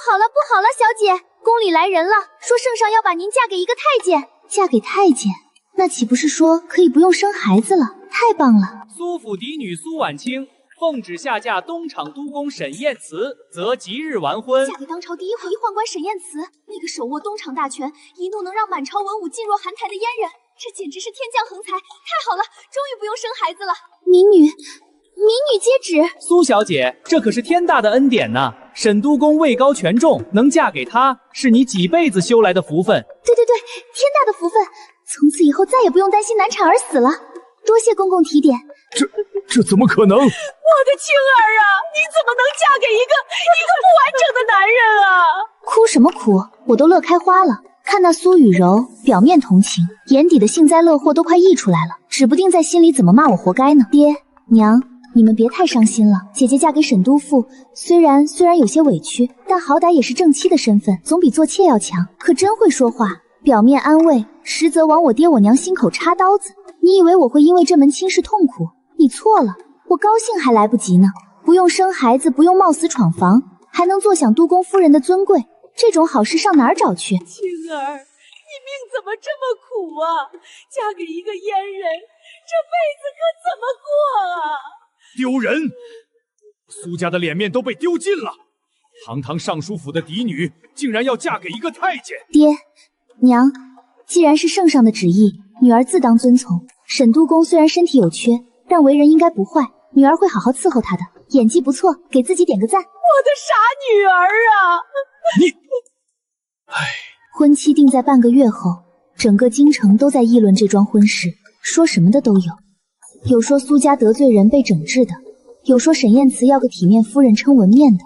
好了，不好了，小姐，宫里来人了，说圣上要把您嫁给一个太监。嫁给太监，那岂不是说可以不用生孩子了？太棒了！苏府嫡女苏婉清奉旨下嫁东厂督工沈燕慈，则即日完婚。嫁给当朝第一回宦官沈燕慈，那个手握东厂大权，一怒能让满朝文武噤若寒台的阉人，这简直是天降横财！太好了，终于不用生孩子了。民女接旨。苏小姐，这可是天大的恩典呐！沈督公位高权重，能嫁给他，是你几辈子修来的福分。对，天大的福分！从此以后再也不用担心难产而死了。多谢公公提点。这怎么可能？我的青儿啊，你怎么能嫁给一个不完整的男人啊？哭什么哭？我都乐开花了。看那苏雨柔，表面同情，眼底的幸灾乐祸都快溢出来了，指不定在心里怎么骂我活该呢。爹娘，你们别太伤心了。姐姐嫁给沈督父，虽然有些委屈，但好歹也是正妻的身份，总比做妾要强。可真会说话，表面安慰，实则往我爹我娘心口插刀子。你以为我会因为这门亲事痛苦？你错了，我高兴还来不及呢。不用生孩子，不用冒死闯房，还能坐享督公夫人的尊贵，这种好事上哪儿找去？青儿，你命怎么这么苦啊？嫁给一个阉人，这辈子可怎么过啊？丢人！苏家的脸面都被丢尽了。堂堂尚书府的嫡女，竟然要嫁给一个太监！爹娘，既然是圣上的旨意，女儿自当遵从。沈督公虽然身体有缺，但为人应该不坏，女儿会好好伺候他的。演技不错，给自己点个赞。我的傻女儿啊！婚期定在半个月后，整个京城都在议论这桩婚事，说什么的都有。有说苏家得罪人被整治的，有说沈燕慈要个体面夫人撑门面的，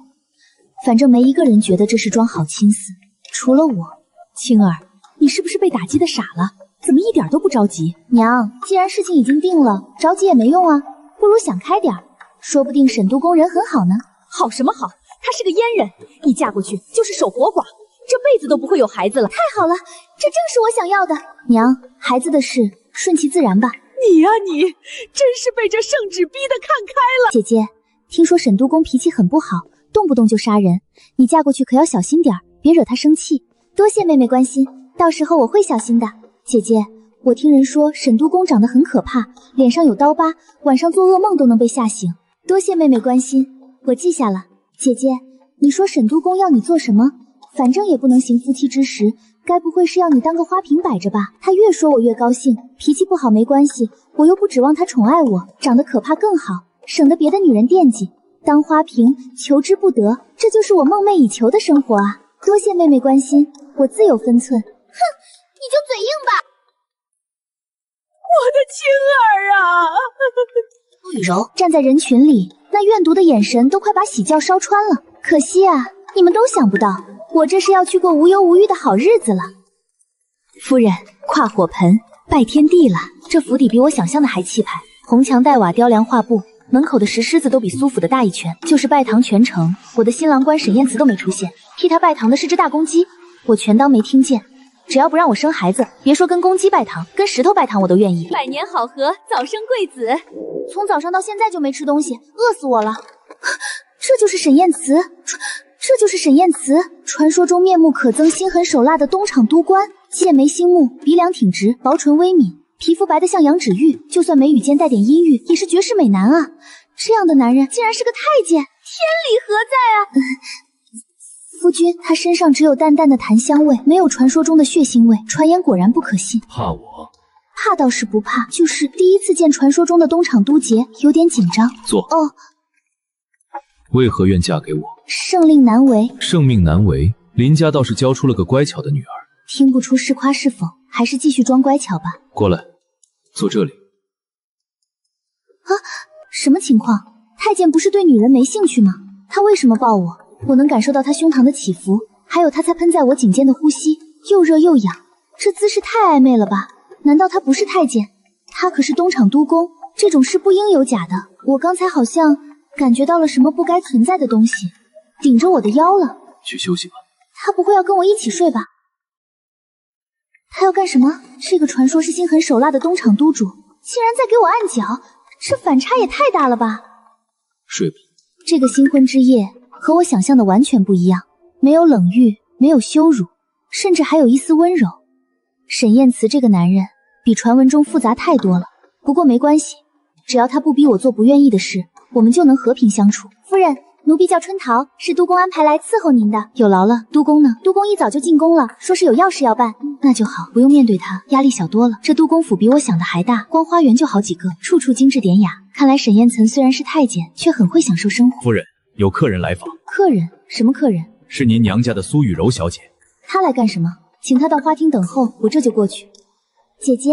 反正没一个人觉得这是桩好亲事，除了我。青儿，你是不是被打击的傻了？怎么一点都不着急？娘，既然事情已经定了，着急也没用啊，不如想开点，说不定沈督公人很好呢。好什么好？他是个阉人，你嫁过去就是守活寡，这辈子都不会有孩子了。太好了，这正是我想要的。娘，孩子的事顺其自然吧。你呀你，真是被这圣旨逼得看开了。姐姐，听说沈督公脾气很不好，动不动就杀人，你嫁过去可要小心点，别惹他生气。多谢妹妹关心，到时候我会小心的。姐姐，我听人说沈督公长得很可怕，脸上有刀疤，晚上做噩梦都能被吓醒。多谢妹妹关心，我记下了。姐姐，你说沈督公要你做什么？反正也不能行夫妻之实，该不会是要你当个花瓶摆着吧？他越说我越高兴，脾气不好没关系，我又不指望他宠爱我，长得可怕更好，省得别的女人惦记。当花瓶求之不得，这就是我梦寐以求的生活啊！多谢妹妹关心，我自有分寸。哼，你就嘴硬吧。我的青儿啊！陆雨柔站在人群里，那怨毒的眼神都快把喜轿烧穿了。可惜啊，你们都想不到，我这是要去过无忧无虑的好日子了。夫人，跨火盆，拜天地了。这府邸比我想象的还气派，红墙黛瓦，雕梁画布，门口的石狮子都比苏府的大一圈。就是拜堂全程，我的新郎官沈燕慈都没出现，替他拜堂的是只大公鸡，我全当没听见。只要不让我生孩子，别说跟公鸡拜堂，跟石头拜堂我都愿意。百年好合，早生贵子。从早上到现在就没吃东西，饿死我了。这就是沈燕慈，这就是沈燕慈，传说中面目可憎、心狠手辣的东厂督官，剑眉星目，鼻梁挺直，薄唇微抿，皮肤白得像羊脂玉，就算眉宇间带点阴郁，也是绝世美男啊！这样的男人竟然是个太监，天理何在啊！夫君，他身上只有淡淡的檀香味，没有传说中的血腥味，传言果然不可信。怕我？怕倒是不怕，就是第一次见传说中的东厂督节，有点紧张。坐。哦。为何愿嫁给我？圣令难违。圣命难违，林家倒是教出了个乖巧的女儿。听不出是夸是否，还是继续装乖巧吧。过来，坐这里。啊，什么情况？太监不是对女人没兴趣吗？他为什么抱我？我能感受到他胸膛的起伏，还有他才喷在我颈间的呼吸，又热又痒，这姿势太暧昧了吧？难道他不是太监？他可是东厂督公，这种事不应有假的。我刚才好像感觉到了什么不该存在的东西，顶着我的腰了。去休息吧。他不会要跟我一起睡吧？他要干什么？这个传说是心狠手辣的东厂督主，竟然在给我按脚，这反差也太大了吧！睡吧。这个新婚之夜和我想象的完全不一样。没有冷遇，没有羞辱，甚至还有一丝温柔。沈燕慈这个男人比传闻中复杂太多了，不过没关系，只要他不逼我做不愿意的事，我们就能和平相处。夫人，奴婢叫春桃，是督公安排来伺候您的。有劳了。督公呢？督公一早就进宫了，说是有要事要办。那就好，不用面对他，压力小多了。这督公府比我想的还大，光花园就好几个，处处精致典雅。看来沈燕岑虽然是太监，却很会享受生活。夫人，有客人来访。客人？什么客人？是您娘家的苏雨柔小姐。她来干什么？请她到花厅等候，我这就过去。姐姐，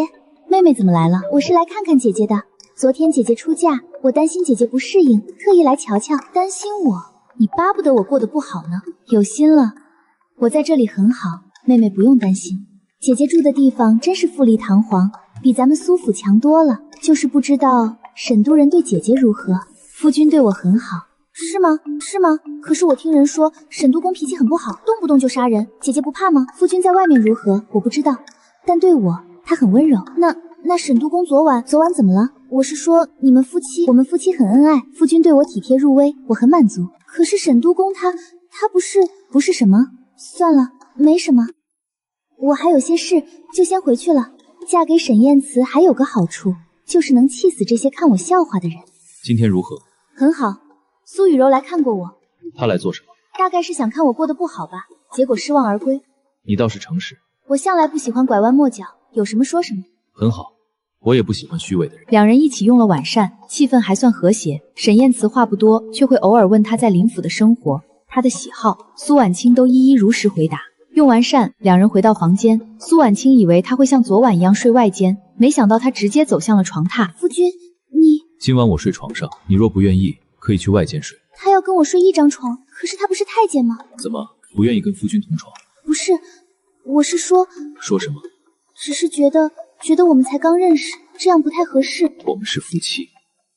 妹妹怎么来了？我是来看看姐姐的。昨天姐姐出嫁，我担心姐姐不适应，特意来瞧瞧。担心我？你巴不得我过得不好呢。有心了，我在这里很好，妹妹不用担心。姐姐住的地方真是富丽堂皇，比咱们苏府强多了。就是不知道沈都人对姐姐如何。夫君对我很好。是吗？是吗？可是我听人说沈都公脾气很不好，动不动就杀人，姐姐不怕吗？夫君在外面如何？我不知道，但对我他很温柔。那沈都公昨晚怎么了？我是说我们夫妻很恩爱，夫君对我体贴入微，我很满足。可是沈都公他不是什么？算了，没什么。我还有些事，就先回去了。嫁给沈燕慈还有个好处，就是能气死这些看我笑话的人。今天如何？很好。苏雨柔来看过我。她来做什么？大概是想看我过得不好吧，结果失望而归。你倒是诚实。我向来不喜欢拐弯抹角，有什么说什么。很好，我也不喜欢虚伪的人。两人一起用了晚膳，气氛还算和谐。沈燕慈话不多，却会偶尔问他在林府的生活，他的喜好，苏婉清都一一如实回答。用完膳，两人回到房间。苏婉清以为他会像昨晚一样睡外间，没想到他直接走向了床榻。夫君，你今晚我睡床上，你若不愿意，可以去外间睡。他要跟我睡一张床，可是他不是太监吗？怎么不愿意跟夫君同床？不是，我是说什么？只是觉得我们才刚认识，这样不太合适。我们是夫妻。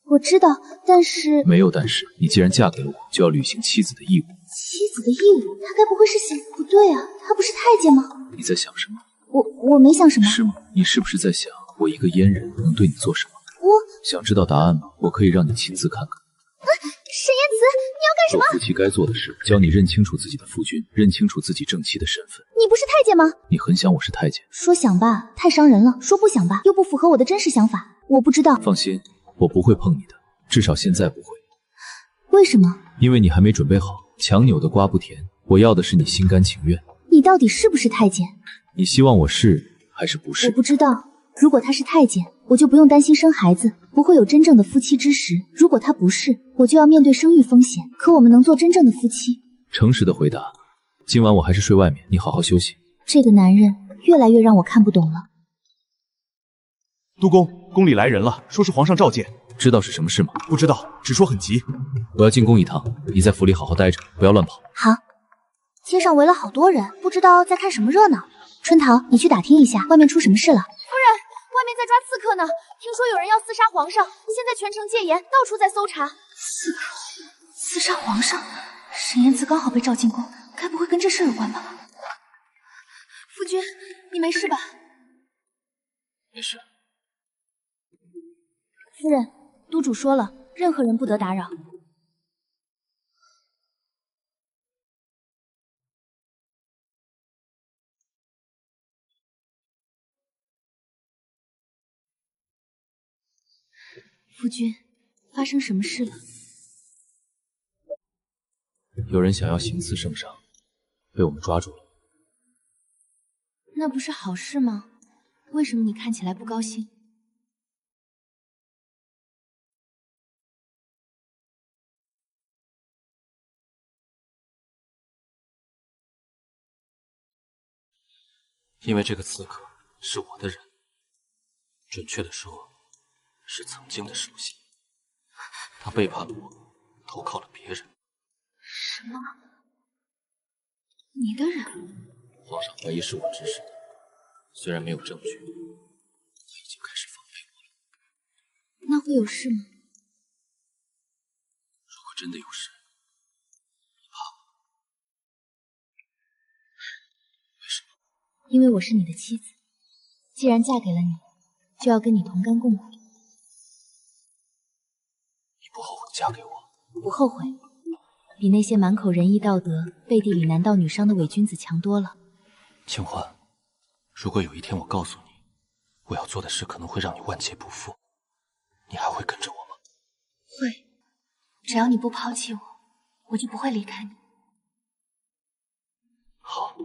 我知道，但是没有但是，你既然嫁给了我，就要履行妻子的义务。妻子的义务？他该不会是想……不对啊，他不是太监吗？你在想什么？我没想什么。是吗？你是不是在想我一个阉人能对你做什么？我想知道答案吗？我可以让你亲自看看。沈燕慈，你要干什么？做夫妻该做的事，教你认清楚自己的夫君，认清楚自己正妻的身份。你不是太监吗？你很想我是太监？说想吧，太伤人了；说不想吧，又不符合我的真实想法。我不知道。放心，我不会碰你的，至少现在不会。为什么？因为你还没准备好。强扭的瓜不甜，我要的是你心甘情愿。你到底是不是太监？你希望我是还是不是？我不知道。如果他是太监，我就不用担心生孩子，不会有真正的夫妻之实。如果他不是，我就要面对生育风险。可我们能做真正的夫妻？诚实的回答，今晚我还是睡外面，你好好休息。这个男人越来越让我看不懂了。督公，宫里来人了，说是皇上召见。知道是什么事吗？不知道，只说很急。我要进宫一趟，你在府里好好待着，不要乱跑。好。街上围了好多人，不知道在看什么热闹。春桃，你去打听一下，外面出什么事了？夫人，外面在抓刺客呢，听说有人要刺杀皇上，现在全城戒严，到处在搜查。刺客刺杀皇上？沈燕慈刚好被召进宫，该不会跟这事有关吧？夫君，你没事吧？没事。夫人，督主说了，任何人不得打扰。夫君，发生什么事了？有人想要行刺圣上，被我们抓住了。那不是好事吗？为什么你看起来不高兴？因为这个刺客是我的人，准确的说，是曾经的手下。他背叛了我，投靠了别人。什么？你的人？皇上怀疑是我指使的，虽然没有证据，他已经开始防备我了。那会有事吗？如果真的有事，你怕吗？为什么？因为我是你的妻子，既然嫁给了你，就要跟你同甘共苦。你不后悔嫁给我？不后悔。比那些满口仁义道德、背地里男盗女伤的伪君子强多了。清欢，如果有一天我告诉你，我要做的事可能会让你万劫不复，你还会跟着我吗？会，只要你不抛弃我，我就不会离开你。好。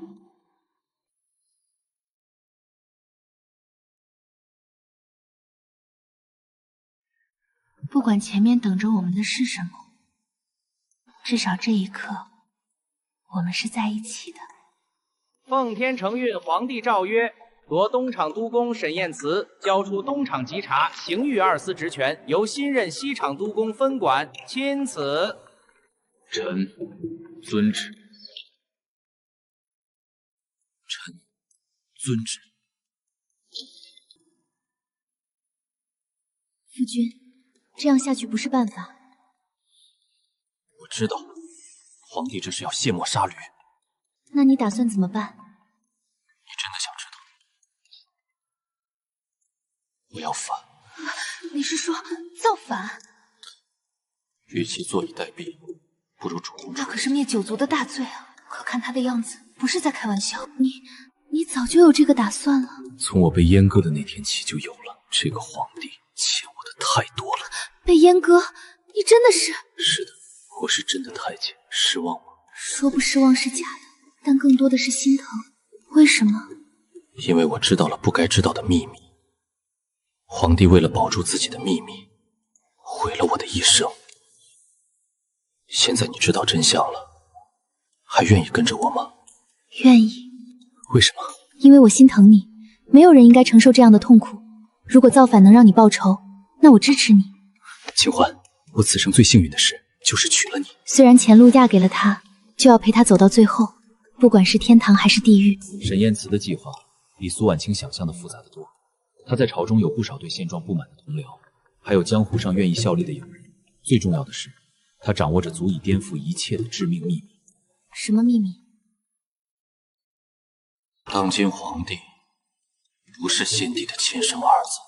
不管前面等着我们的是什么，至少这一刻，我们是在一起的。奉天承运皇帝诏曰：夺东厂督公沈彦慈交出东厂稽查、刑狱二司职权，由新任西厂督公分管，钦此。臣遵旨。臣遵旨。夫君，这样下去不是办法。我知道，皇帝这是要卸磨杀驴。那你打算怎么办？你真的想知道？我要反。你是说造反？与其坐以待毙，不如主动。那可是灭九族的大罪啊！可看他的样子，不是在开玩笑。你早就有这个打算了？从我被阉割的那天起就有了。这个皇帝欠我的太多了。被阉割？你真的是？是的，我是真的太监。失望吗？说不失望是假的，但更多的是心疼。为什么？因为我知道了不该知道的秘密。皇帝为了保住自己的秘密，毁了我的一生。现在你知道真相了，还愿意跟着我吗？愿意。为什么？因为我心疼你，没有人应该承受这样的痛苦。如果造反能让你报仇，那我支持你。清欢，我此生最幸运的事就是娶了你。虽然前路嫁给了他，就要陪他走到最后，不管是天堂还是地狱。沈彦慈的计划比苏婉清想象的复杂得多。他在朝中有不少对现状不满的同僚，还有江湖上愿意效力的友人。最重要的是，他掌握着足以颠覆一切的致命秘密。什么秘密？当今皇帝不是先帝的亲生儿子。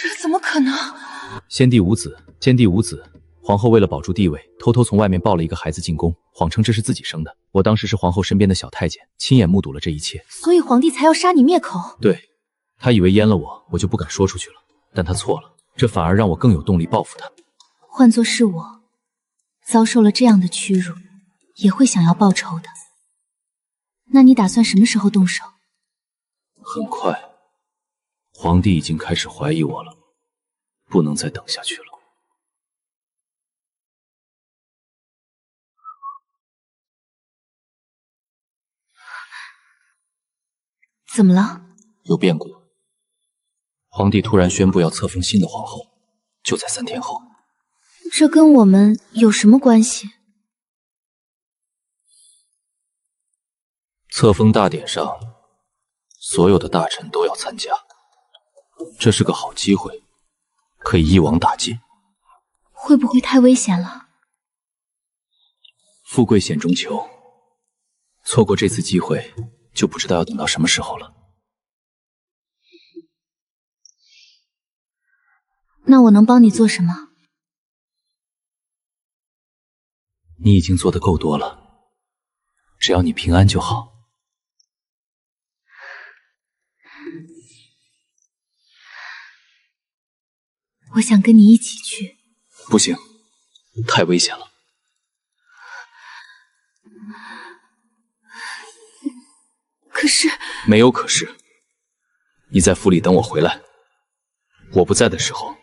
这怎么可能？先帝无子，先帝无子。皇后为了保住地位，偷偷从外面抱了一个孩子进宫，谎称这是自己生的。我当时是皇后身边的小太监，亲眼目睹了这一切。所以皇帝才要杀你灭口？对，他以为阉了我，我就不敢说出去了，但他错了，这反而让我更有动力报复他。换作是我，遭受了这样的屈辱，也会想要报仇的。那你打算什么时候动手？很快，皇帝已经开始怀疑我了，不能再等下去了。怎么了？有变故。皇帝突然宣布要册封新的皇后，就在3天后。这跟我们有什么关系？册封大典上，所有的大臣都要参加，这是个好机会，可以一网打尽。会不会太危险了？富贵险中求，错过这次机会，就不知道要等到什么时候了。那我能帮你做什么？你已经做得够多了，只要你平安就好。我想跟你一起去。不行，太危险了。可是，没有可是，你在府里等我回来，我不在的时候，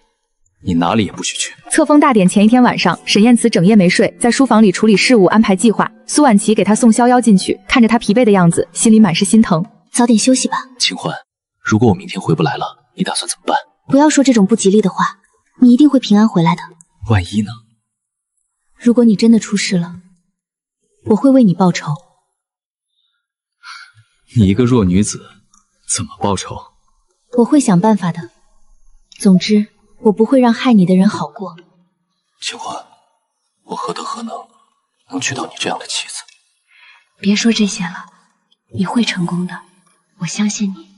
你哪里也不许去。册封大典前一天晚上，沈彦慈整夜没睡，在书房里处理事务，安排计划。苏婉琪给他送逍遥进去，看着他疲惫的样子，心里满是心疼。早点休息吧。清欢，如果我明天回不来了，你打算怎么办？不要说这种不吉利的话，你一定会平安回来的。万一呢？如果你真的出事了，我会为你报仇。你一个弱女子，怎么报仇？我会想办法的。总之，我不会让害你的人好过。清欢，我何德何能娶到你这样的妻子？别说这些了，你会成功的，我相信你。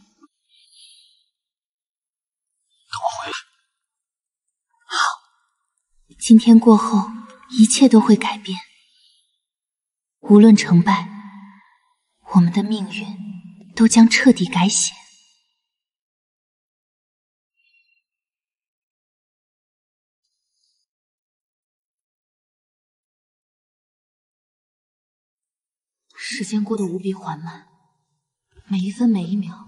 今天过后，一切都会改变。无论成败，我们的命运都将彻底改写。时间过得无比缓慢，每一分每一秒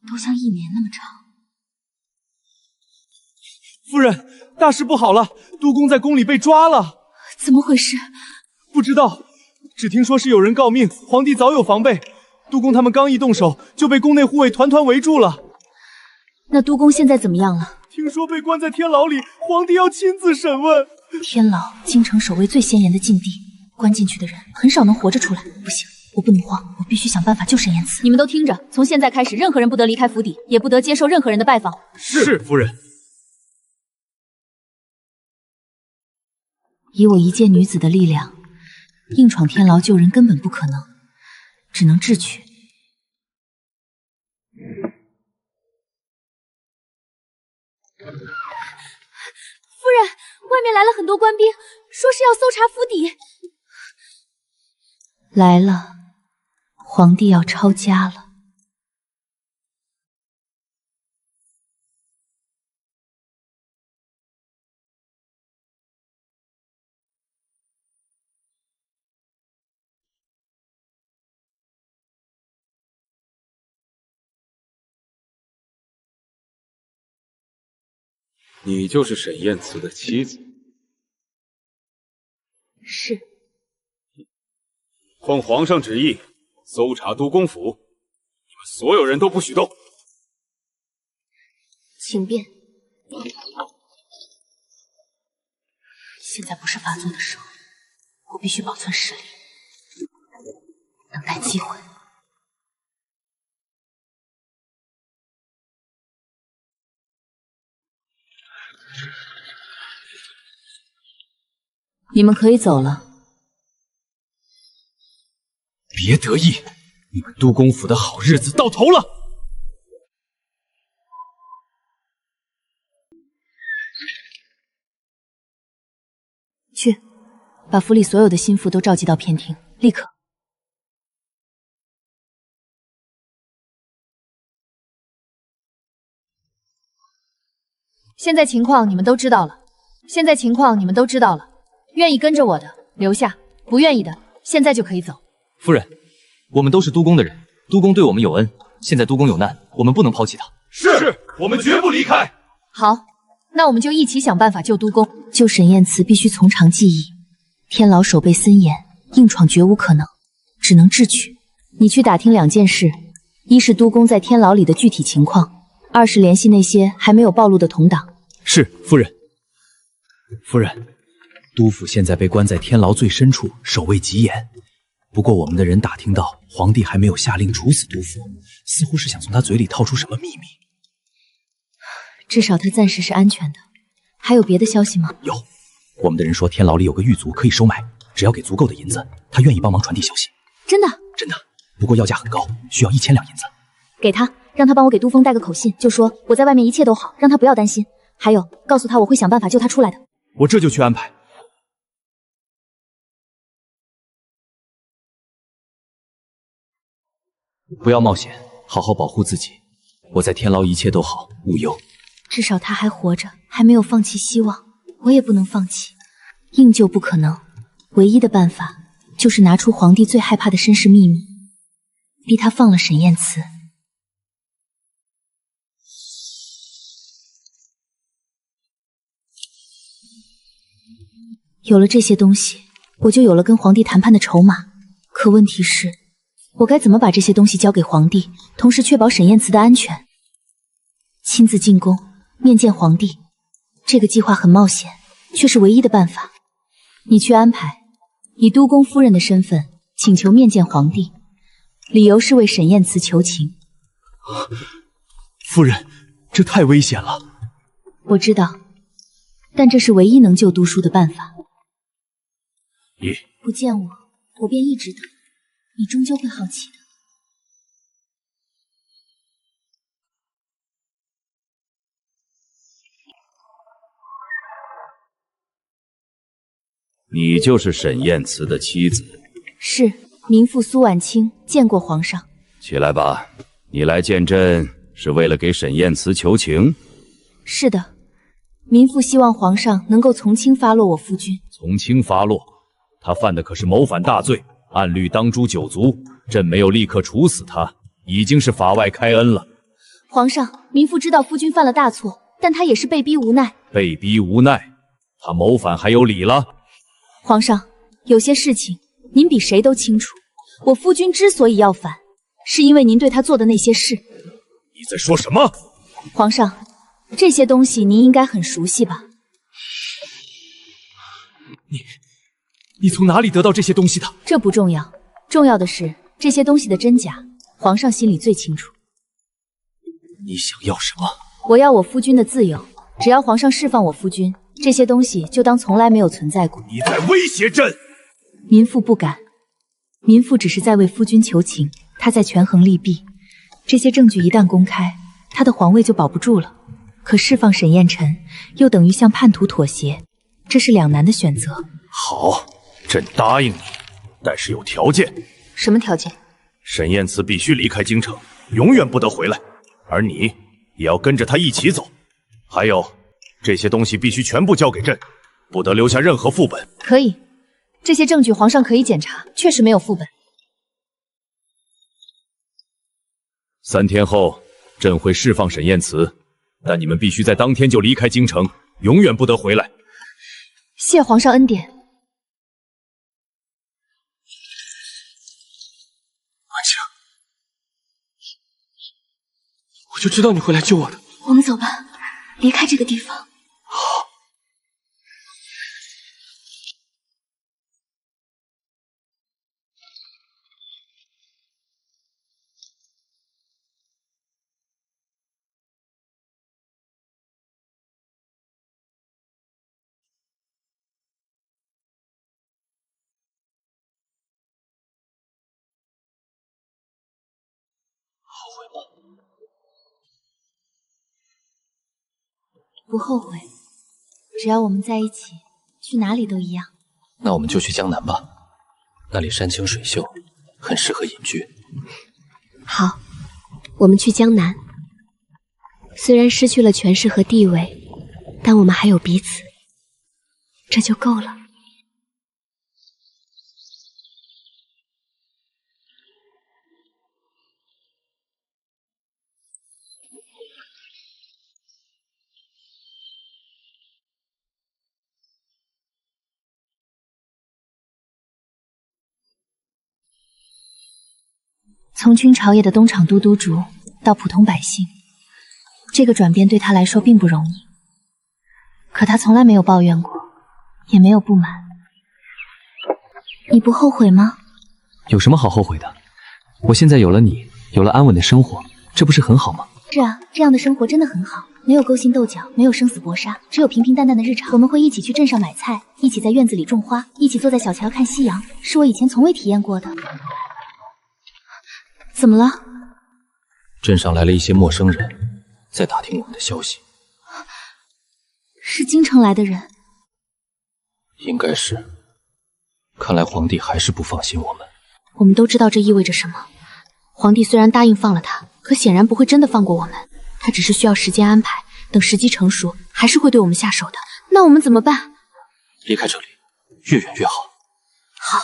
都像一年那么长。夫人，大事不好了！督公在宫里被抓了。怎么回事？不知道，只听说是有人告密，皇帝早有防备。督公他们刚一动手，就被宫内护卫团团围住了。那督公现在怎么样了？听说被关在天牢里，皇帝要亲自审问。天牢，京城守卫最森严的禁地，关进去的人很少能活着出来。不行，我不能慌，我必须想办法救沈燕慈。你们都听着，从现在开始，任何人不得离开府邸，也不得接受任何人的拜访。是，夫人。以我一介女子的力量，硬闯天牢救人根本不可能，只能智取。夫人，外面来了很多官兵，说是要搜查府邸。来了，皇帝要抄家了。你就是沈燕慈的妻子？是。奉皇上旨意，搜查都公府，你们所有人都不许动。请便。现在不是发作的时候，我必须保存实力，等待机会。你们可以走了。别得意，你们都公府的好日子到头了。去，把府里所有的心腹都召集到偏厅，立刻。现在情况你们都知道了。愿意跟着我的留下，不愿意的现在就可以走。夫人，我们都是都公的人，都公对我们有恩，现在都公有难，我们不能抛弃他。是，我们绝不离开。好，那我们就一起想办法救都公。救沈燕慈必须从长计议，天牢守备森严，硬闯绝无可能，只能智取。你去打听2件事：一是都公在天牢里的具体情况，2是联系那些还没有暴露的同党。是，夫人。夫人，都府现在被关在天牢最深处，守卫极严。不过我们的人打听到，皇帝还没有下令处死都府，似乎是想从他嘴里套出什么秘密。至少他暂时是安全的。还有别的消息吗？有，我们的人说天牢里有个狱卒可以收买，只要给足够的银子，他愿意帮忙传递消息。真的？真的，不过要价很高，需要1000两银子。给他，让他帮我给都封带个口信，就说我在外面一切都好，让他不要担心。还有，告诉他我会想办法救他出来的。我这就去安排。不要冒险，好好保护自己。我在天牢一切都好，勿忧。至少他还活着，还没有放弃希望，我也不能放弃。硬救不可能，唯一的办法就是拿出皇帝最害怕的身世秘密，逼他放了沈燕慈。有了这些东西，我就有了跟皇帝谈判的筹码。可问题是，我该怎么把这些东西交给皇帝，同时确保沈燕慈的安全？亲自进宫，面见皇帝，这个计划很冒险，却是唯一的办法。你去安排，以都公夫人的身份请求面见皇帝，理由是为沈燕慈求情。夫人，这太危险了。我知道，但这是唯一能救都叔的办法。不见我，我便一直等，你终究会好奇的。你就是沈燕慈的妻子？是，民妇苏婉清，见过皇上。起来吧，你来见朕是为了给沈燕慈求情？是的，民妇希望皇上能够从轻发落我夫君。从轻发落？他犯的可是谋反大罪，按律当诛九族。朕没有立刻处死他，已经是法外开恩了。皇上，民妇知道夫君犯了大错，但他也是被逼无奈。被逼无奈？他谋反还有理了？皇上，有些事情您比谁都清楚。我夫君之所以要反，是因为您对他做的那些事。你在说什么？皇上，这些东西您应该很熟悉吧？你从哪里得到这些东西的？这不重要，重要的是这些东西的真假，皇上心里最清楚。你想要什么？我要我夫君的自由，只要皇上释放我夫君，这些东西就当从来没有存在过。你在威胁朕！民妇不敢，民妇只是在为夫君求情，他在权衡利弊。这些证据一旦公开，他的皇位就保不住了。可释放沈燕晨，又等于向叛徒妥协，这是两难的选择。好，朕答应你，但是有条件。什么条件？沈燕慈必须离开京城，永远不得回来，而你也要跟着他一起走。还有，这些东西必须全部交给朕，不得留下任何副本。可以，这些证据皇上可以检查，确实没有副本。3天后，朕会释放沈燕慈，但你们必须在当天就离开京城，永远不得回来。谢皇上恩典。婉清，我就知道你会来救我的。我们走吧，离开这个地方。好。后悔吗？不后悔，只要我们在一起，去哪里都一样。那我们就去江南吧，那里山清水秀，很适合隐居。好，我们去江南。虽然失去了权势和地位，但我们还有彼此，这就够了。从军朝野的东厂都督主到普通百姓，这个转变对他来说并不容易。可他从来没有抱怨过，也没有不满。你不后悔吗？有什么好后悔的？我现在有了你，有了安稳的生活，这不是很好吗？是啊，这样的生活真的很好，没有勾心斗角，没有生死搏杀，只有平平淡淡的日常。我们会一起去镇上买菜，一起在院子里种花，一起坐在小桥看夕阳，是我以前从未体验过的。怎么了？镇上来了一些陌生人，在打听我们的消息。是京城来的人？应该是。看来皇帝还是不放心我们。我们都知道这意味着什么。皇帝虽然答应放了他，可显然不会真的放过我们。他只是需要时间安排，等时机成熟，还是会对我们下手的。那我们怎么办？离开这里，越远越好。好。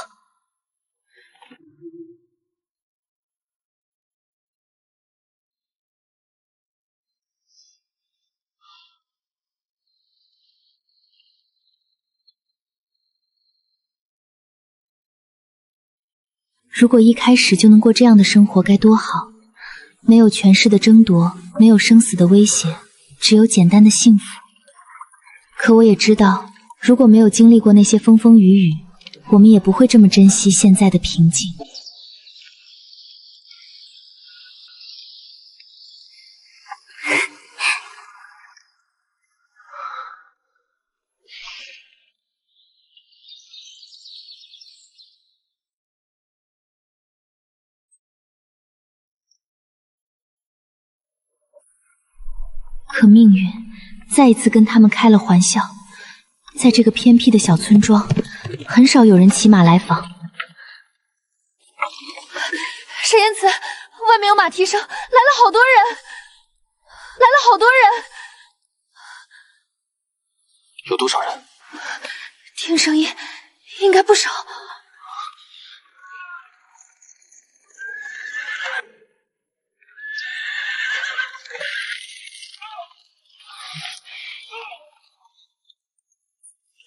如果一开始就能过这样的生活该多好，没有权势的争夺，没有生死的威胁，只有简单的幸福。可我也知道，如果没有经历过那些风风雨雨，我们也不会这么珍惜现在的平静。可命运再一次跟他们开了玩笑，在这个偏僻的小村庄，很少有人骑马来访。沈燕慈，外面有马蹄声，来了好多人，来了好多人。有多少人？听声音，应该不少。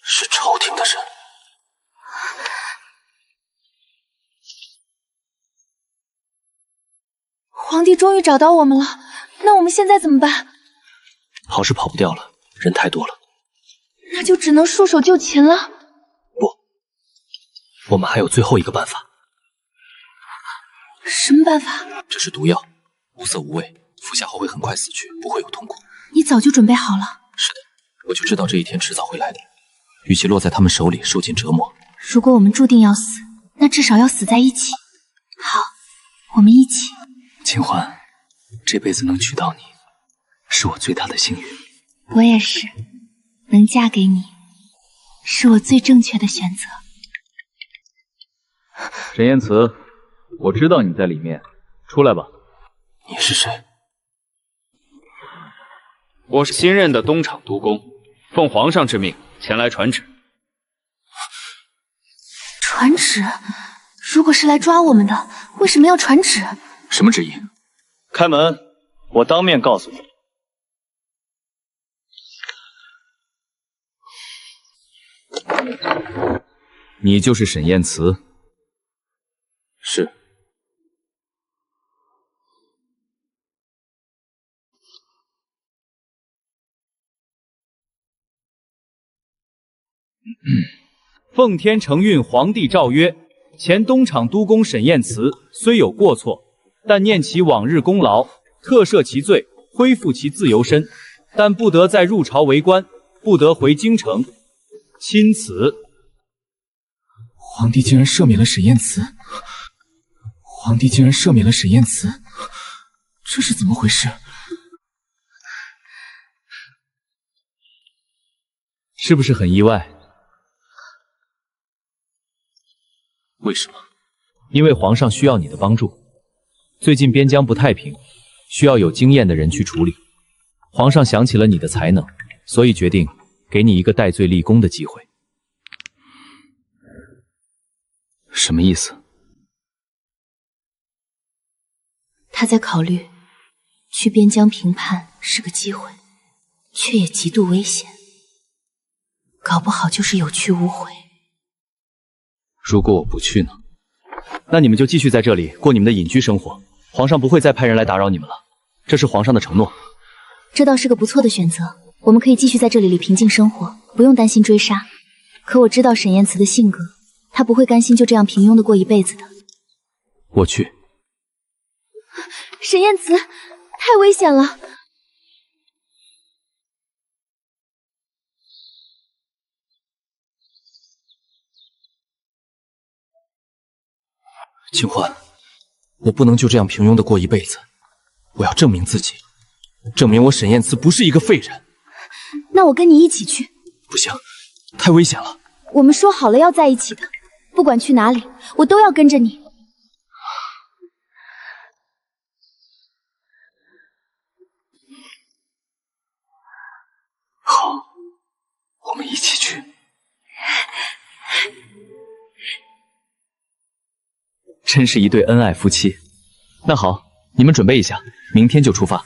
是朝廷的人。皇帝终于找到我们了，那我们现在怎么办？跑是跑不掉了，人太多了。那就只能束手就擒了。不，我们还有最后一个办法。什么办法？这是毒药，无色无味，服下后会很快死去，不会有痛苦。你早就准备好了？是的，我就知道这一天迟早会来的。与其落在他们手里受尽折磨，如果我们注定要死，那至少要死在一起。好，我们一起。清欢，这辈子能娶到你，是我最大的幸运。我也是，能嫁给你，是我最正确的选择。沈燕慈，我知道你在里面，出来吧。你是谁？我是新任的东厂督工，奉皇上之命前来传旨。传旨？如果是来抓我们的，为什么要传旨？什么旨意？开门，我当面告诉你。你就是沈燕慈？是。奉天承运皇帝诏曰：前东厂督工沈燕慈虽有过错，但念其往日功劳，特赦其罪，恢复其自由身，但不得再入朝为官，不得回京城。钦此。皇帝竟然赦免了沈燕慈！皇帝竟然赦免了沈燕慈，这是怎么回事？是不是很意外？为什么？因为皇上需要你的帮助。最近边疆不太平，需要有经验的人去处理。皇上想起了你的才能，所以决定给你一个戴罪立功的机会。什么意思？他在考虑，去边疆平叛是个机会，却也极度危险，搞不好就是有去无回。如果我不去呢？那你们就继续在这里过你们的隐居生活，皇上不会再派人来打扰你们了，这是皇上的承诺。这倒是个不错的选择，我们可以继续在这里平静生活，不用担心追杀。可我知道沈燕慈的性格，她不会甘心就这样平庸的过一辈子的。我去。沈燕慈，太危险了！清欢，我不能就这样平庸的过一辈子，我要证明自己，证明我沈燕慈不是一个废人。那我跟你一起去。不行，太危险了。我们说好了要在一起的，不管去哪里，我都要跟着你。好，我们一起去。真是一对恩爱夫妻。那好，你们准备一下，明天就出发。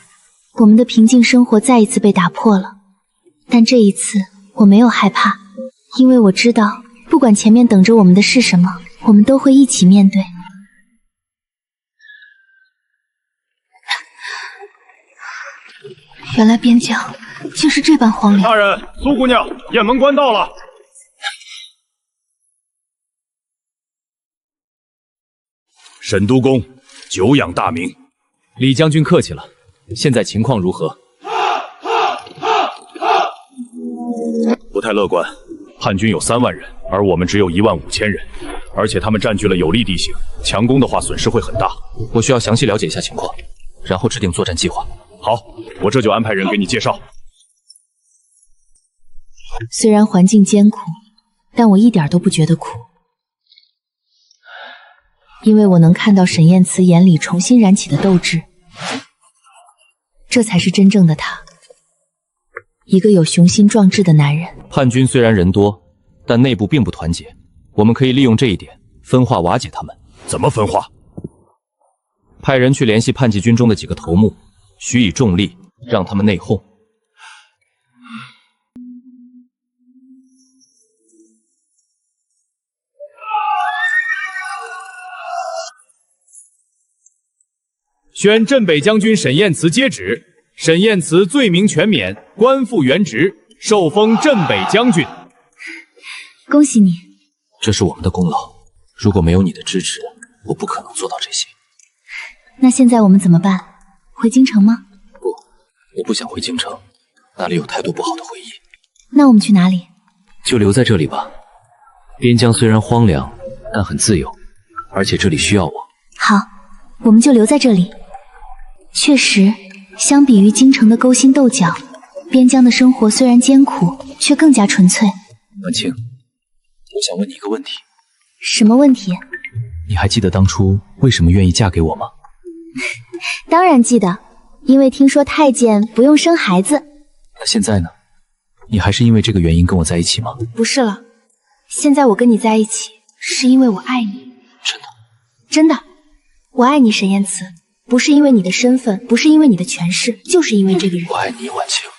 我们的平静生活再一次被打破了，但这一次我没有害怕，因为我知道，不管前面等着我们的是什么，我们都会一起面对。原来边疆竟是这般荒凉。大人，苏姑娘，雁门关到了。沈督公，久仰大名。李将军客气了。现在情况如何？不太乐观。叛军有3万人，而我们只有15000人，而且他们占据了有利地形，强攻的话损失会很大。我需要详细了解一下情况，然后制定作战计划。好，我这就安排人给你介绍。虽然环境艰苦，但我一点都不觉得苦，因为我能看到沈燕慈眼里重新燃起的斗志，这才是真正的他，一个有雄心壮志的男人。叛军虽然人多，但内部并不团结，我们可以利用这一点分化瓦解他们。怎么分化？派人去联系叛逆军中的几个头目，许以重力，让他们内讧。宣镇北将军沈燕慈接旨，沈燕慈罪名全免，官复原职，受封镇北将军。恭喜你！这是我们的功劳，如果没有你的支持，我不可能做到这些。那现在我们怎么办？回京城吗？不，我不想回京城，那里有太多不好的回忆。那我们去哪里？就留在这里吧。边疆虽然荒凉，但很自由，而且这里需要我。好，我们就留在这里。确实，相比于京城的勾心斗角，边疆的生活虽然艰苦，却更加纯粹。婉清，我想问你一个问题。什么问题？你还记得当初为什么愿意嫁给我吗？当然记得，因为听说太监不用生孩子。那现在呢？你还是因为这个原因跟我在一起吗？不是了，现在我跟你在一起，是因为我爱你。真的？真的，我爱你，沈燕慈，不是因为你的身份，不是因为你的权势，就是因为这个人。我爱你，婉清。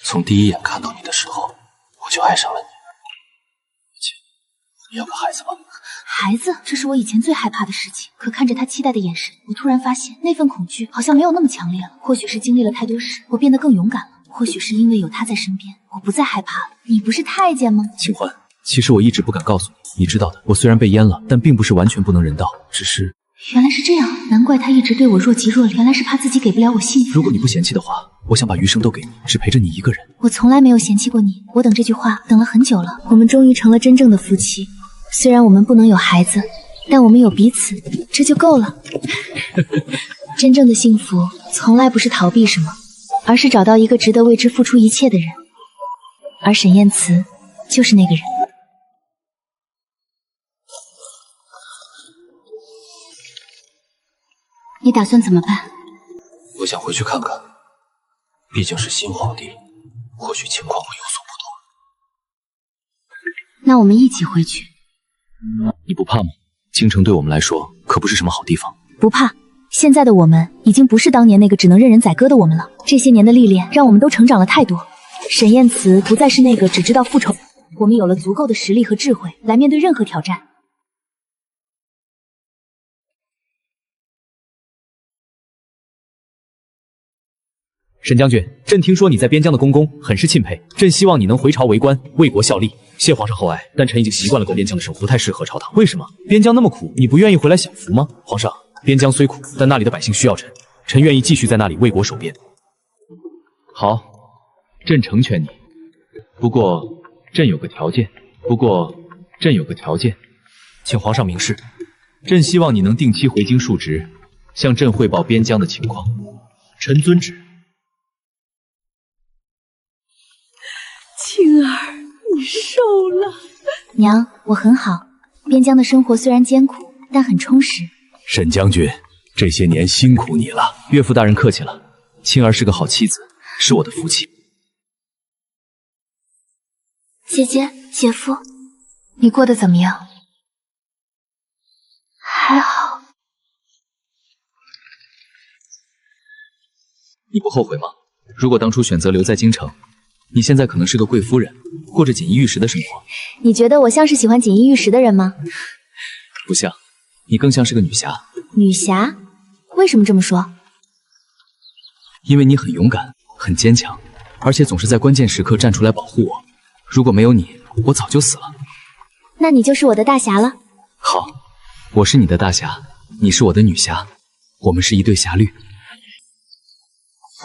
从第一眼看到你的时候，我就爱上了你。姐，你要个孩子吗？孩子，这是我以前最害怕的事情。可看着他期待的眼神，我突然发现那份恐惧好像没有那么强烈了。或许是经历了太多事，我变得更勇敢了。或许是因为有他在身边，我不再害怕了。你不是太监吗？清欢，其实我一直不敢告诉你，你知道的。我虽然被阉了，但并不是完全不能人道，只是……原来是这样，难怪他一直对我若即若离，原来是怕自己给不了我幸福。如果你不嫌弃的话，我想把余生都给你，只陪着你一个人。我从来没有嫌弃过你，我等这句话等了很久了。我们终于成了真正的夫妻。虽然我们不能有孩子，但我们有彼此，这就够了。真正的幸福从来不是逃避什么，而是找到一个值得为之付出一切的人。而沈燕慈就是那个人。你打算怎么办？我想回去看看，毕竟是新皇帝，或许情况会有所不同。那我们一起回去。你不怕吗？京城对我们来说可不是什么好地方。不怕，现在的我们已经不是当年那个只能任人宰割的我们了。这些年的历练让我们都成长了太多。沈燕慈不再是那个只知道复仇，我们有了足够的实力和智慧来面对任何挑战。沈将军，朕听说你在边疆的功功很是钦佩，朕希望你能回朝为官，为国效力。谢皇上厚爱，但臣已经习惯了搁边疆的生活，不太适合朝堂。为什么？边疆那么苦，你不愿意回来享福吗？皇上，边疆虽苦，但那里的百姓需要臣，臣愿意继续在那里为国守边。好，朕成全你。不过朕有个条件。请皇上明示。朕希望你能定期回京述职，向朕汇报边疆的情况。臣遵旨。青儿，你瘦了。娘，我很好。边疆的生活虽然艰苦，但很充实。沈将军，这些年辛苦你了。岳父大人客气了，青儿是个好妻子，是我的福气。姐姐，姐夫，你过得怎么样？还好。你不后悔吗？如果当初选择留在京城，你现在可能是个贵夫人，过着锦衣玉食的生活。你觉得我像是喜欢锦衣玉食的人吗？不像，你更像是个女侠。女侠？为什么这么说？因为你很勇敢，很坚强，而且总是在关键时刻站出来保护我。如果没有你，我早就死了。那你就是我的大侠了。好，我是你的大侠，你是我的女侠，我们是一对侠侣。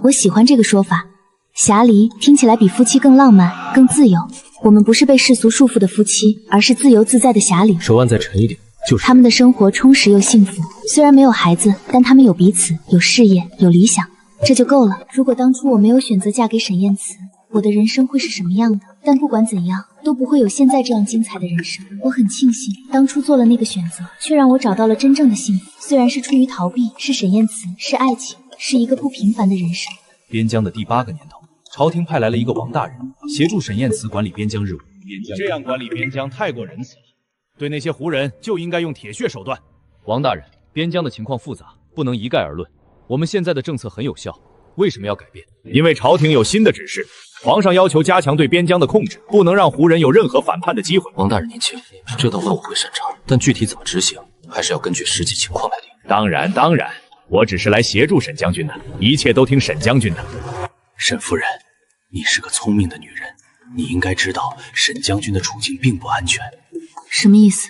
我喜欢这个说法，侠离听起来比夫妻更浪漫，更自由。我们不是被世俗束缚的夫妻，而是自由自在的侠侣。手腕再沉一点，就是。他们的生活充实又幸福，虽然没有孩子，但他们有彼此，有事业，有理想，这就够了。如果当初我没有选择嫁给沈燕慈，我的人生会是什么样的。但不管怎样，都不会有现在这样精彩的人生。我很庆幸当初做了那个选择，却让我找到了真正的幸福。虽然是出于逃避，是沈燕慈，是爱情，是一个不平凡的人生。边疆的第8个年头，朝廷派来了一个王大人，协助沈燕慈管理边疆日务。这样管理边疆太过仁慈了，对那些胡人就应该用铁血手段。王大人，边疆的情况复杂，不能一概而论。我们现在的政策很有效，为什么要改变？因为朝廷有新的指示，皇上要求加强对边疆的控制，不能让胡人有任何反叛的机会。王大人年轻，这道话我会擅长，但具体怎么执行，还是要根据实际情况来定。当然，我只是来协助沈将军的，一切都听沈将军的。沈夫人，你是个聪明的女人，你应该知道沈将军的处境并不安全。什么意思？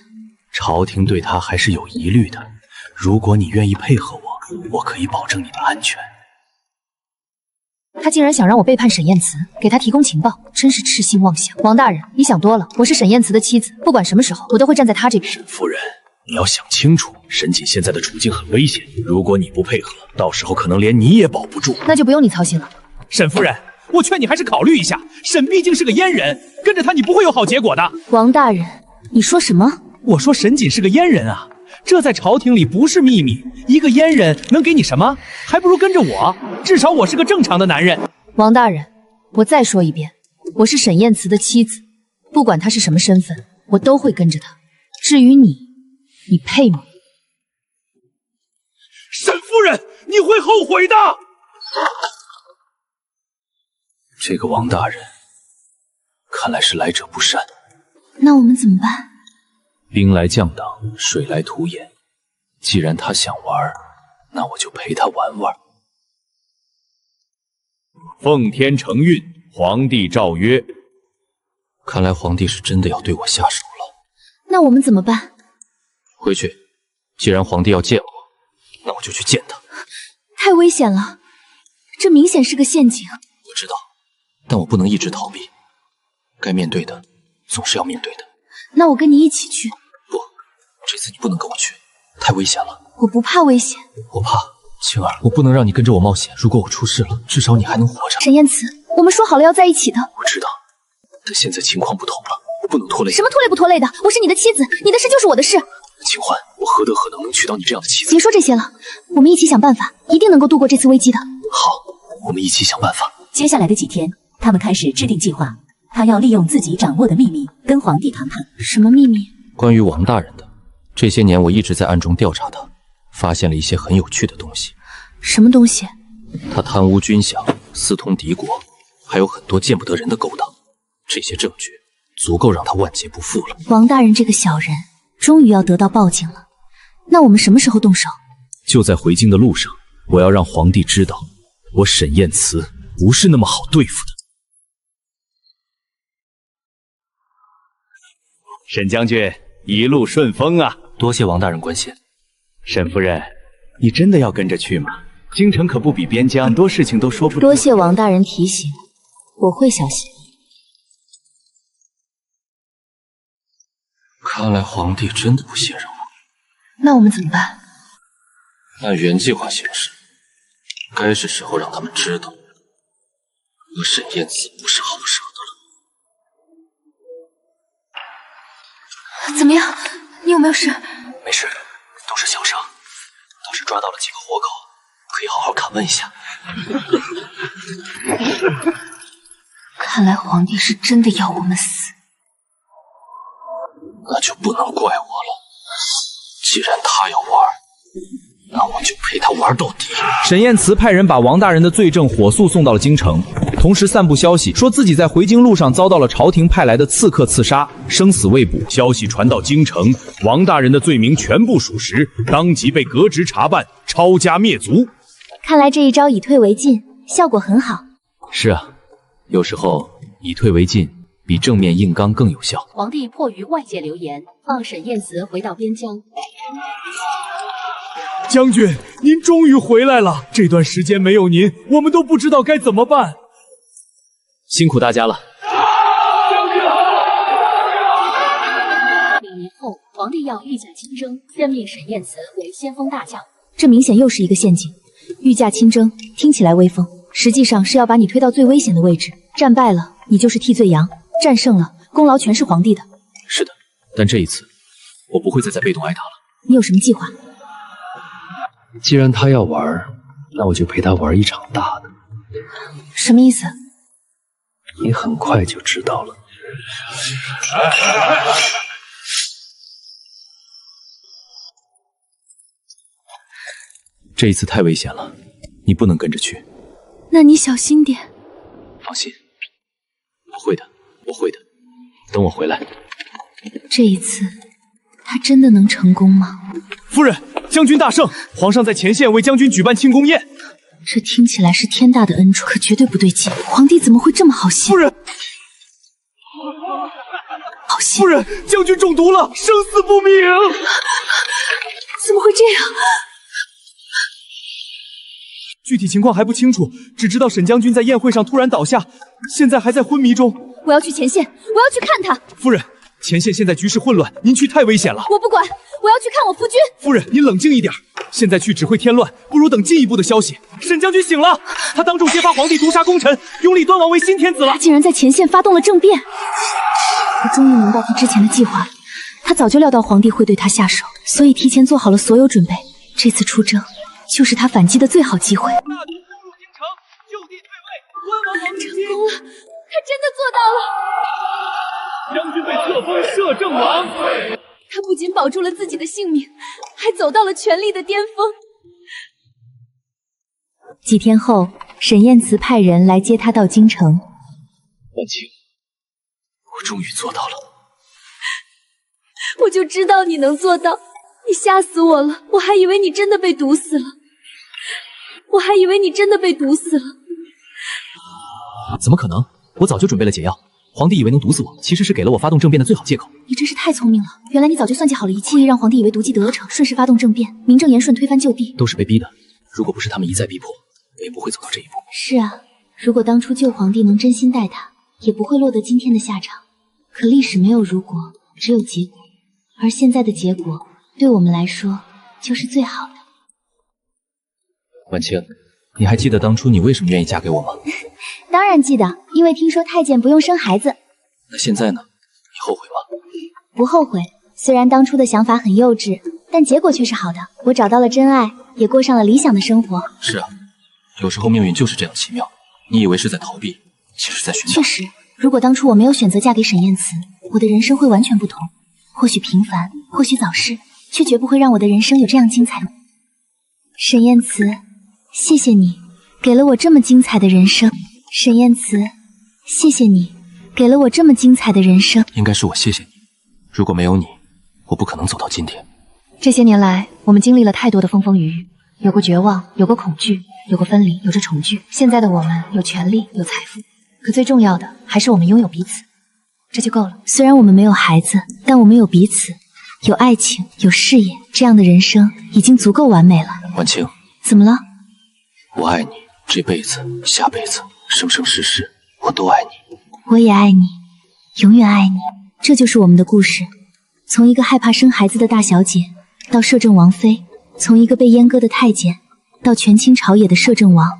朝廷对他还是有疑虑的。如果你愿意配合我可以保证你的安全。他竟然想让我背叛沈燕慈，给他提供情报，真是痴心妄想。王大人，你想多了，我是沈燕慈的妻子，不管什么时候，我都会站在他这边。沈夫人，你要想清楚，沈锦现在的处境很危险，如果你不配合，到时候可能连你也保不住。那就不用你操心了。沈夫人，我劝你还是考虑一下，沈毕竟是个阉人，跟着他你不会有好结果的。王大人，你说什么？我说沈锦是个阉人啊，这在朝廷里不是秘密。一个阉人能给你什么？还不如跟着我，至少我是个正常的男人。王大人，我再说一遍，我是沈燕慈的妻子，不管他是什么身份，我都会跟着他。至于你，你配吗？沈夫人，你会后悔的。这个王大人，看来是来者不善。那我们怎么办？兵来将挡，水来土掩。既然他想玩，那我就陪他玩玩。奉天承运，皇帝诏曰。看来皇帝是真的要对我下手了。那我们怎么办？回去，既然皇帝要见我，那我就去见他。太危险了，这明显是个陷阱。我知道，但我不能一直逃避，该面对的总是要面对的。那我跟你一起去。不，这次你不能跟我去，太危险了。我不怕危险。我怕。青儿，我不能让你跟着我冒险，如果我出事了，至少你还能活着。沈燕慈，我们说好了要在一起的。我知道，但现在情况不同了，我不能拖累你。什么拖累不拖累的？我是你的妻子，你的事就是我的事。清欢，我何德何能娶到你这样的妻子？别说这些了，我们一起想办法，一定能够度过这次危机的。好，我们一起想办法。接下来的几天，他们开始制定计划。他要利用自己掌握的秘密跟皇帝谈判。什么秘密？关于王大人的。这些年我一直在暗中调查他，发现了一些很有趣的东西。什么东西？他贪污军饷，私通敌国，还有很多见不得人的勾当。这些证据足够让他万劫不复了。王大人这个小人，终于要得到报警了。那我们什么时候动手？就在回京的路上，我要让皇帝知道，我沈燕慈不是那么好对付的。沈将军一路顺风啊！多谢王大人关心。沈夫人，你真的要跟着去吗？京城可不比边疆，很多事情都说不准。多谢王大人提醒，我会小心。看来皇帝真的不信任我。那我们怎么办？按原计划行事，该是时候让他们知道，我沈燕慈不是好惹怎么样？你有没有事？没事，都是小伤，倒是抓到了几个活口，可以好好拷问一下。看来皇帝是真的要我们死。那就不能怪我了。既然他要玩，那我就陪他玩到底。沈燕慈派人把王大人的罪证火速送到了京城，同时散布消息，说自己在回京路上遭到了朝廷派来的刺客刺杀，生死未卜。消息传到京城，王大人的罪名全部属实，当即被革职查办，抄家灭族。看来这一招以退为进，效果很好。是啊，有时候以退为进比正面硬刚更有效。皇帝迫于外界流言，放沈燕慈回到边疆。将军，您终于回来了！这段时间没有您，我们都不知道该怎么办。辛苦大家了。2年后，皇帝要御驾亲征，任命沈燕慈为先锋大将。这明显又是一个陷阱。御驾亲征听起来威风，实际上是要把你推到最危险的位置，战败了，你就是替罪羊；战胜了，功劳全是皇帝的。是的，但这一次，我不会再被动挨打了。你有什么计划？既然他要玩，那我就陪他玩一场大的。什么意思？你很快就知道了。这一次太危险了，你不能跟着去。那你小心点。放心，我会的，我会的。等我回来。这一次，他真的能成功吗？夫人，将军大胜！皇上在前线为将军举办庆功宴。这听起来是天大的恩宠，可绝对不对劲。皇帝怎么会这么好心？夫人，好心！夫人，将军中毒了，生死不明。怎么会这样？具体情况还不清楚，只知道沈将军在宴会上突然倒下，现在还在昏迷中。我要去前线，我要去看他。夫人，前线现在局势混乱，您去太危险了。我不管，我要去看我夫君。夫人，您冷静一点，现在去只会添乱，不如等进一步的消息。沈将军醒了，他当众揭发皇帝毒杀功臣，拥立端王为新天子了。他竟然在前线发动了政变，我终于明白他之前的计划了。他早就料到皇帝会对他下手，所以提前做好了所有准备。这次出征就是他反击的最好机会。大毒攻入京城，就地退位，端王皇帝成功了，他真的做到了。将军被册封摄政王。他不仅保住了自己的性命，还走到了权力的巅峰。几天后，沈燕慈派人来接他到京城。婉清，我终于做到了。我就知道你能做到，你吓死我了！我还以为你真的被毒死了，怎么可能？我早就准备了解药。皇帝以为能毒死我，其实是给了我发动政变的最好借口。你真是太聪明了，原来你早就算计好了一切，故意让皇帝以为毒计得了逞，顺势发动政变，名正言顺推翻旧帝。都是被逼的，如果不是他们一再逼迫，我也不会走到这一步。是啊，如果当初旧皇帝能真心待他，也不会落得今天的下场。可历史没有如果，只有结果，而现在的结果对我们来说就是最好的。婉清，你还记得当初你为什么愿意嫁给我吗？当然记得，因为听说太监不用生孩子。那现在呢？你后悔吗？不后悔，虽然当初的想法很幼稚，但结果却是好的。我找到了真爱，也过上了理想的生活。是啊，有时候命运就是这样奇妙。你以为是在逃避，其实在寻找。确实，如果当初我没有选择嫁给沈燕慈，我的人生会完全不同。或许平凡，或许早逝，却绝不会让我的人生有这样精彩。沈燕慈，谢谢你给了我这么精彩的人生。沈燕慈，谢谢你给了我这么精彩的人生。应该是我谢谢你，如果没有你，我不可能走到今天。这些年来，我们经历了太多的风风雨雨，有过绝望，有过恐惧，有过分离，有着重聚。现在的我们有权利，有财富，可最重要的还是我们拥有彼此，这就够了。虽然我们没有孩子，但我们有彼此，有爱情，有事业，这样的人生已经足够完美了。婉清，怎么了？我爱你，这辈子、下辈子、生生世世，我都爱你。我也爱你，永远爱你。这就是我们的故事，从一个害怕生孩子的大小姐，到摄政王妃，从一个被阉割的太监，到权倾朝野的摄政王。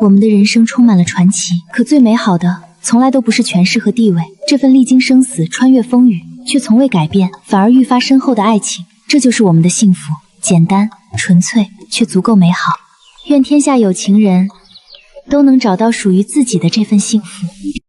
我们的人生充满了传奇，可最美好的从来都不是权势和地位，这份历经生死、穿越风雨，却从未改变，反而愈发深厚的爱情，这就是我们的幸福。简单、纯粹，却足够美好。愿天下有情人都能找到属于自己的这份幸福。